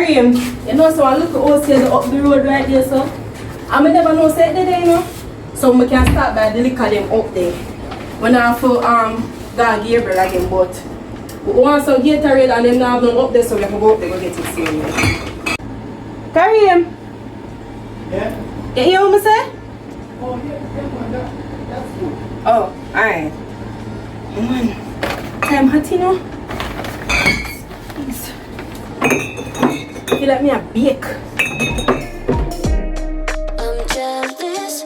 Kareem, you know, so I look at us here up the road right there, so. I never know say there, you know. So we can start by the liquor them up there. When I have to go Gabriel again, but we want some Gatorade and them now have them up there, so we have to go up there and get it soon. Kareem? Yeah? You hear what I say? Oh, yeah, that's good. Oh, alright. Man, time hot, you know. Please. You let me a bake. I'm jealous,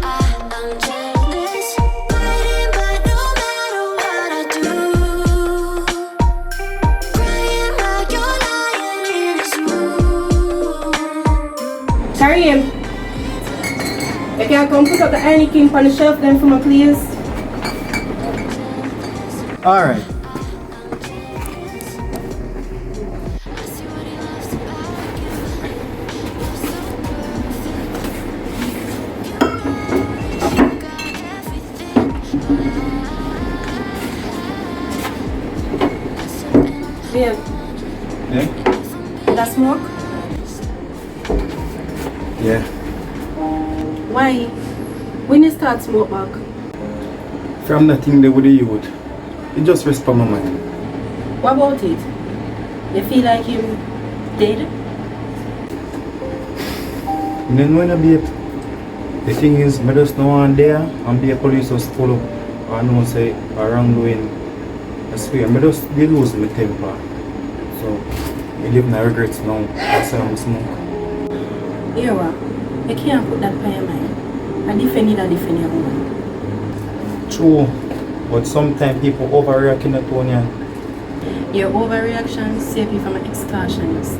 I'm jealous. Fighting, but no matter what I do, crying like you're lying in this room. Kareem, you can come put up the Annie King on the shelf then for me, please. Alright. Babe, Yeah? that smoke? Yeah. Why? When you start smoke back? From nothing they would the youth. It just rest for my mind. What about it? You feel like him dead? And then when I be the thing is, I just know one there and be a police just follow up. I know say a wrongdoing. I swear, I just they lose my temper. So I live my regrets now. That's why I'm smoke. Yeah, well, you can't put that on your mind. I defend it, I defend your woman. True. But sometimes people overreact in the tone. Your overreaction save you from an extortionist.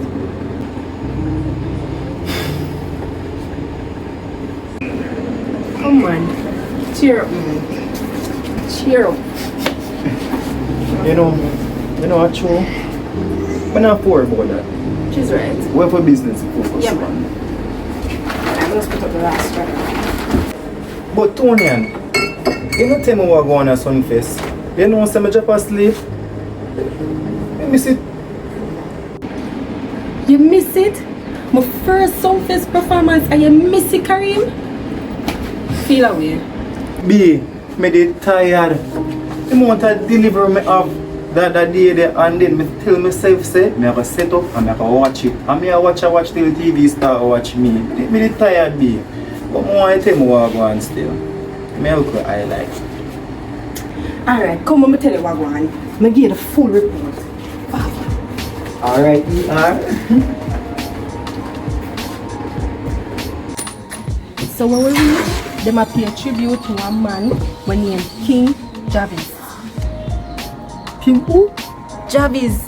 Come on, cheer up, man. Cheer up. You know what true? I'm not poor about that. She's right. We have a business to focus Yeah, on. man. I'm gonna put up the last right. But Tonian, you don't tell me what going on at Sunfest. You know some I drop asleep. You miss it. You miss it? My first Sunfest performance and you miss it, Kareem? Feel away. B, me dey tired. The want to deliver me up that day there and then me tell myself say me have a set up and me have a watch it. And me a watch till the TV start watch me. Me dey tired B. But I want to tell me what go on still. Me look what I like. Alright, come on, me tell you what going on. Me give you the full report. Alright, ER. So when we reach, they might pay a tribute to a man when named King Jarvis. King who? Jarvis.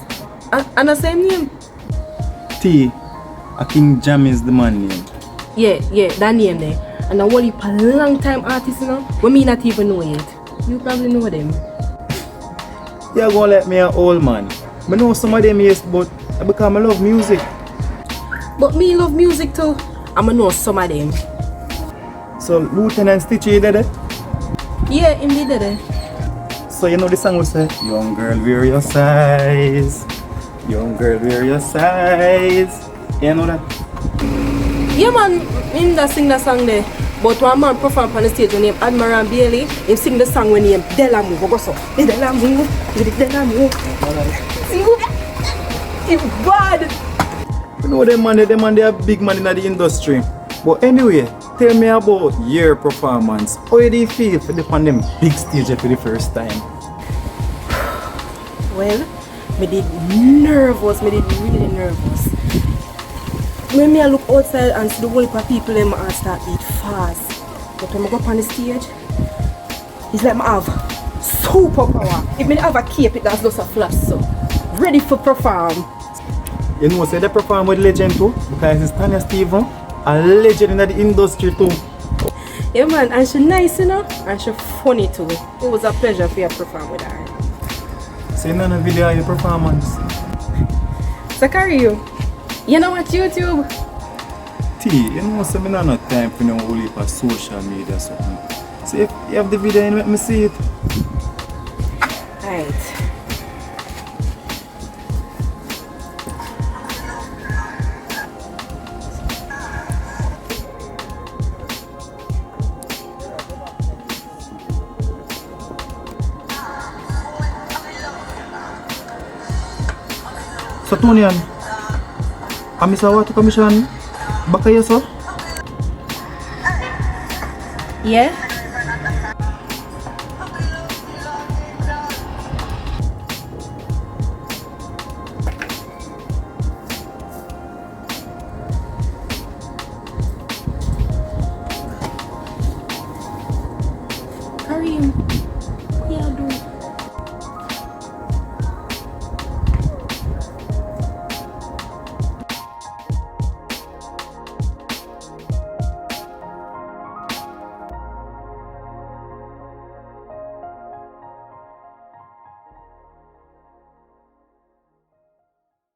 And the same name? T. A King Jam is the man name. Yeah, that name there. And a whole heap of long time artist, you know, we may not even know yet. You probably know them. You're gonna let me an old man. I know some of them yes, but because I love music. But me love music too. I'ma know some of them. So Lieutenant Stitchy did it? Yeah, him did it. So you know the song will say, young girl wear your size. Young girl wear your size. You know that? Yeah man, him that sing that song there. But one man perform on the stage when name Admiral Bailey, him sing the song when name Della Move. Go so. Della Move. Della Move. It's bad. You know them man, they are big man in the industry. But anyway, tell me about your performance. How do you feel for the on them big stage for the first time? Well, me did nervous, me did really nervous. When me I look outside and see the whole heap of people in my heart start beat fast. But when I go up on the stage, it's like I have super power. If me have a cape, it that's just a flash so. Ready for perform. You know, say they perform with legend too, because it's Tanya Steven, a legend in the industry too. Yeah man, and she nice you know, and she funny too. It was a pleasure for you to perform with her. Say none of video of your performance. Zachary, you know what YouTube? T, you know, so I don't have time for no whole heap of social media or something. So if you have the video, you let me see it. Alright. So Tonian, Amisa Water Commission back here, so? Yeah? Kareem.